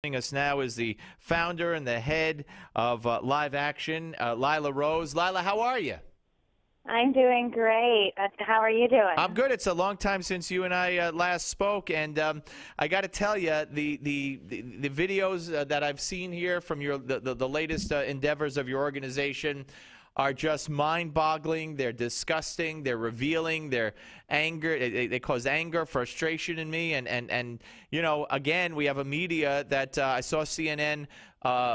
Joining us now is the founder and the head of Live Action, Lila Rose. Lila, how are you? I'm doing great. How are you doing? I'm good. It's a long time since you and I last spoke, and I got to tell you, the videos that I've seen here from the latest endeavors of your organization are just mind-boggling. They're disgusting. They're revealing. They're anger. They cause anger, frustration in me. And you know, again, we have a media that I saw CNN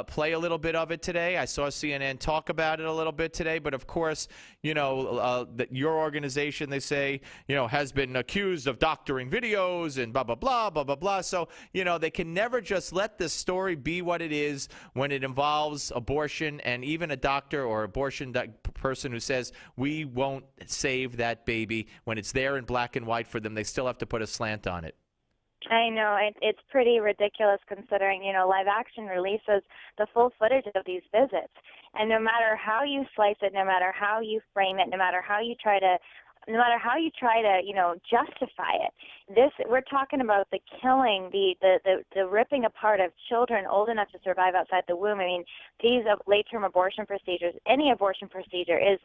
play a little bit of it today. I saw CNN talk about it a little bit today. But of course, you know, that your organization, they say, you know, has been accused of doctoring videos and blah, blah, blah, blah, blah, blah. So, you know, they can never just let this story be what it is when it involves abortion, and even a doctor or abortion person who says we won't save that baby when it's there in black and white for them. They still have to put a slant on it. I know. It's pretty ridiculous considering, you know, Live Action releases the full footage of these visits. And no matter how you slice it, no matter how you frame it, no matter how you try to, you know, justify it, we're talking about the killing, the ripping apart of children old enough to survive outside the womb. I mean, these late-term abortion procedures, any abortion procedure is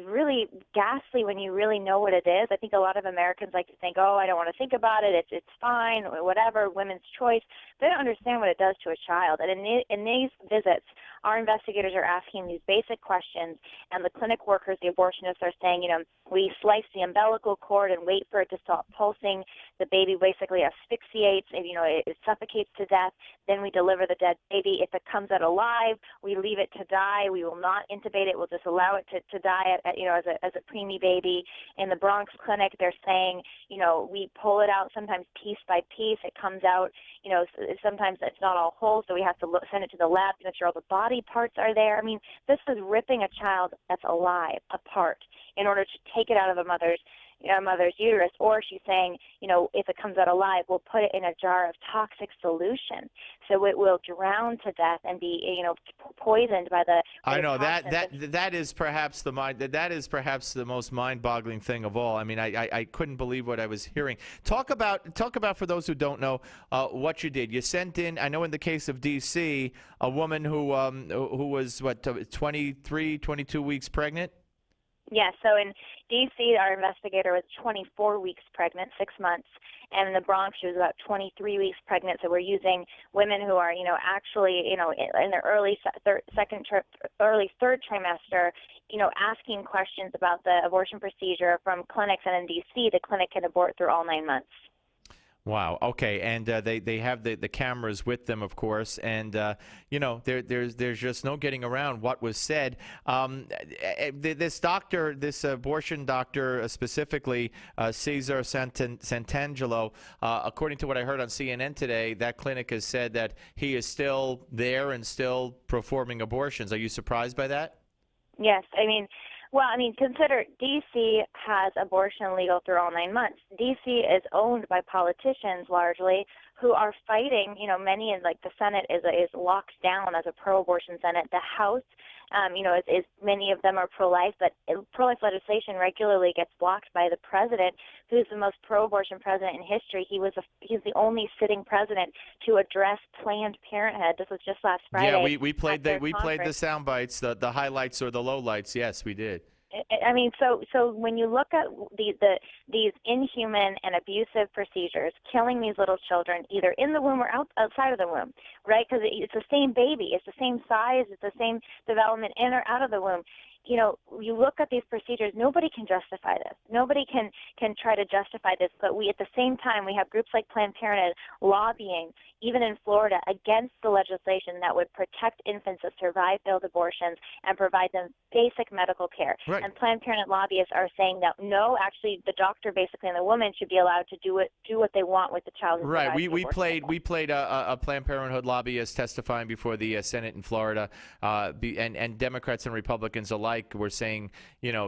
really ghastly when you really know what it is. I think a lot of Americans like to think, oh, I don't want to think about it. It's fine, whatever, women's choice. They don't understand what it does to a child. And in these visits, our investigators are asking these basic questions, and the clinic workers, the abortionists, are saying, you know, we slice the umbilical cord and wait for it to stop pulsing. The baby basically asphyxiates, and, you know, it suffocates to death. Then we deliver the dead baby. If it comes out alive, we leave it to die. We will not intubate it. We'll just allow it to die, you know, as a preemie baby. In the Bronx clinic, they're saying, you know, we pull it out sometimes piece by piece. It comes out, you know, sometimes it's not all whole, so we have to send it to the lab to make sure all the body parts are there. I mean, this is ripping a child that's alive apart in order to take it out of a mother's uterus. Or she's saying, you know, if it comes out alive, we'll put it in a jar of toxic solution, so it will drown to death and be, you know, poisoned by the. I know that is perhaps the most mind-boggling thing of all. I mean, I couldn't believe what I was hearing. Talk about for those who don't know what you did. You sent in, I know in the case of D.C., a woman who was what 23, 22 weeks pregnant. Yeah, so in D.C., our investigator was 24 weeks pregnant, 6 months, and in the Bronx, she was about 23 weeks pregnant. So we're using women who are, you know, actually, you know, in their early third trimester, you know, asking questions about the abortion procedure from clinics. And in D.C., the clinic can abort through all 9 months. Wow. Okay. And they have the cameras with them, of course. And you know, there's just no getting around what was said. This doctor, this abortion doctor specifically, Cesar Santangelo, according to what I heard on CNN today, that clinic has said that he is still there and still performing abortions. Are you surprised by that? Yes. Consider D.C. has abortion legal through all 9 months. D.C. is owned by politicians largely who are fighting, you know, many in, like, the Senate is locked down as a pro-abortion Senate. The House, you know, is many of them are pro-life, but pro-life legislation regularly gets blocked by the president, who's the most pro-abortion president in history. He's the only sitting president to address Planned Parenthood. This was just last Friday. Yeah, we played the sound bites, the highlights or the lowlights. Yes, we did. I mean, so when you look at these inhuman and abusive procedures, killing these little children either in the womb or outside of the womb, right? Because it's the same baby, it's the same size, it's the same development in or out of the womb. You know, you look at these procedures, nobody can justify this. Nobody can try to justify this, but at the same time, we have groups like Planned Parenthood lobbying, even in Florida, against the legislation that would protect infants that survive failed abortions and provide them basic medical care. Right. And Planned Parenthood lobbyists are saying that, no, actually, the doctor basically and the woman should be allowed to do what they want with the child. Right. We played a Planned Parenthood lobbyist testifying before the Senate in Florida, and Democrats and Republicans alike like were saying,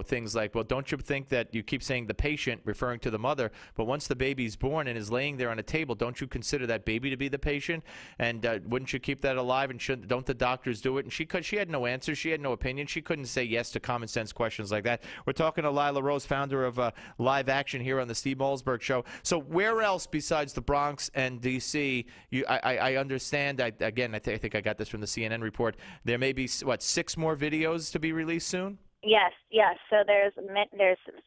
things like, well, don't you think that you keep saying the patient, referring to the mother, but once the baby's born and is laying there on a table, don't you consider that baby to be the patient? And wouldn't you keep that alive? And don't the doctors do it? And she had no answer. She had no opinion. She couldn't say yes to common sense questions like that. We're talking to Lila Rose, founder of Live Action here on the Steve Malzberg Show. So where else besides the Bronx and D.C., I understand, I think I got this from the CNN report, there may be, 6 more videos to be released soon? Yes. So there's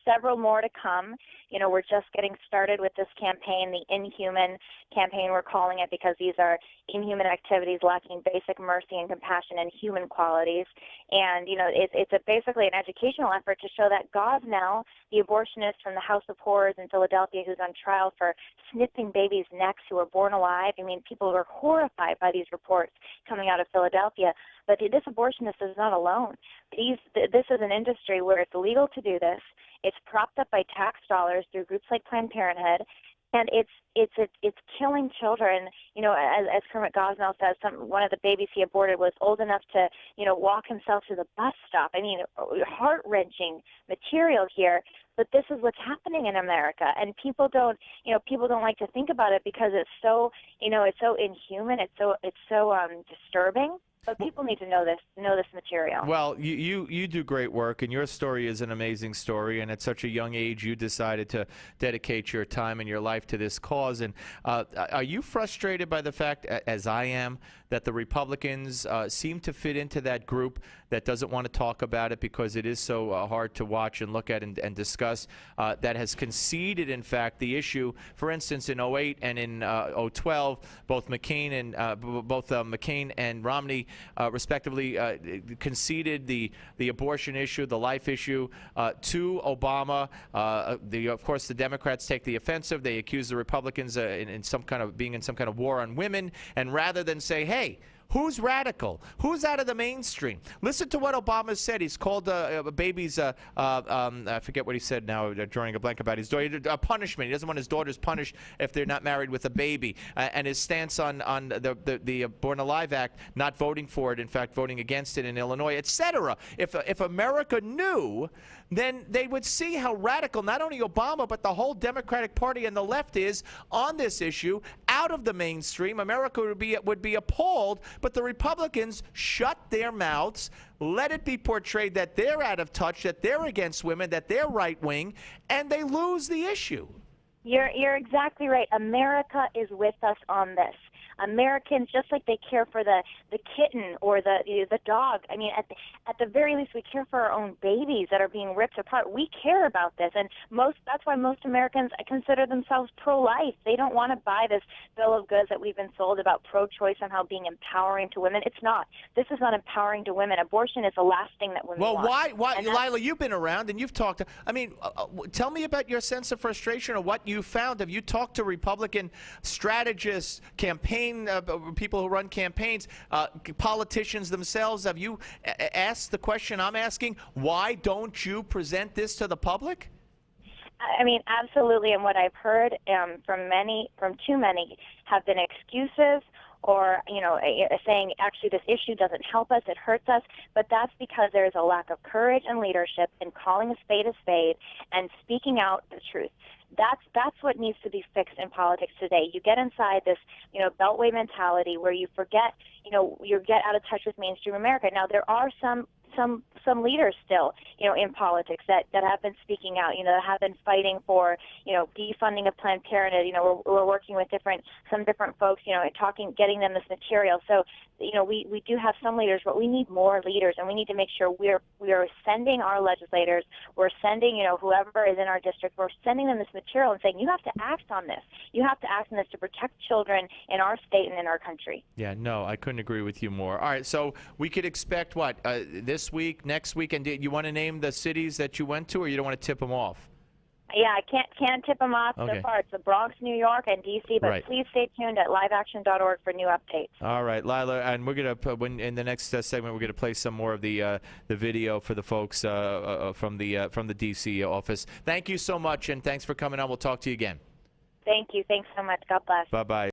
several more to come. We're just getting started with this campaign, the Inhuman campaign, we're calling it, because these are inhuman activities lacking basic mercy and compassion and human qualities. And, it's basically an educational effort to show that Gosnell, the abortionist from the House of Horrors in Philadelphia who's on trial for snipping babies' necks who were born alive. I mean, people were horrified by these reports coming out of Philadelphia. But this abortionist is not alone. This is an industry where it's legal to do this. It's propped up by tax dollars through groups like Planned Parenthood, and it's killing children. As Kermit Gosnell says, one of the babies he aborted was old enough to walk himself to the bus stop. I mean, heart-wrenching material here. But this is what's happening in America, and people don't like to think about it because it's so inhuman. It's so disturbing. But people need to know this material. Well, you do great work, and your story is an amazing story. And at such a young age, you decided to dedicate your time and your life to this cause. And are you frustrated by the fact, as I am, that the Republicans seem to fit into that group that doesn't want to talk about it because it is so hard to watch and look at and discuss, that has conceded, in fact, the issue? For instance, in 2008 and in 2012, both McCain and Romney, respectively, conceded the abortion issue, the life issue, to Obama. Of course, the Democrats take the offensive. They accuse the Republicans in some kind of war on women, and rather than say, hey, who's radical? Who's out of the mainstream? Listen to what Obama said. He's called babies, I forget what he said now, drawing a blank about his daughter, a punishment. He doesn't want his daughters punished if they're not married with a baby. And his stance on the Born Alive Act, not voting for it, in fact, voting against it in Illinois, etc. If America knew, then they would see how radical not only Obama but the whole Democratic Party and the left is on this issue, out of the mainstream. America would be appalled, but the Republicans shut their mouths, let it be portrayed that they're out of touch, that they're against women, that they're right-wing, and they lose the issue. You're exactly right. America is with us on this. Americans, just like they care for the kitten or the dog, I mean, at the very least, we care for our own babies that are being ripped apart. We care about this, and that's why most Americans consider themselves pro-life. They don't want to buy this bill of goods that we've been sold about pro-choice somehow being empowering to women. It's not. This is not empowering to women. Abortion is the last thing that women want. Well, why, Lila? You've been around and you've talked to. I mean, tell me about your sense of frustration or what you found. Have you talked to Republican strategists, campaign people who run campaigns, politicians themselves? Have you asked the question I'm asking? Why don't you present this to the public? I mean, absolutely. And what I've heard from too many, have been excuses, or saying actually this issue doesn't help us, it hurts us. But that's because there is a lack of courage and leadership in calling a spade and speaking out the truth. That's what needs to be fixed in politics today. You get inside this, beltway mentality where you forget, you get out of touch with mainstream America. Now, there are some leaders still, in politics that have been speaking out, that have been fighting for, defunding of Planned Parenthood. We're working with some different folks, getting them this material. So, we do have some leaders, but we need more leaders, and we need to make sure we are sending our legislators, we're sending, whoever is in our district, we're sending them this material and saying, you have to act on this. You have to act on this to protect children in our state and in our country. Yeah, no, I couldn't agree with you more. All right, so we could expect what, this week, next week, and do you want to name the cities that you went to, or you don't want to tip them off? Yeah, I can't tip them off so far. It's the Bronx, New York, and D.C., but please stay tuned at liveaction.org for new updates. All right, Lila, and we're going to, in the next segment, we're going to play some more of the video for the folks from the D.C. office. Thank you so much, and thanks for coming on. We'll talk to you again. Thank you. Thanks so much. God bless. Bye-bye.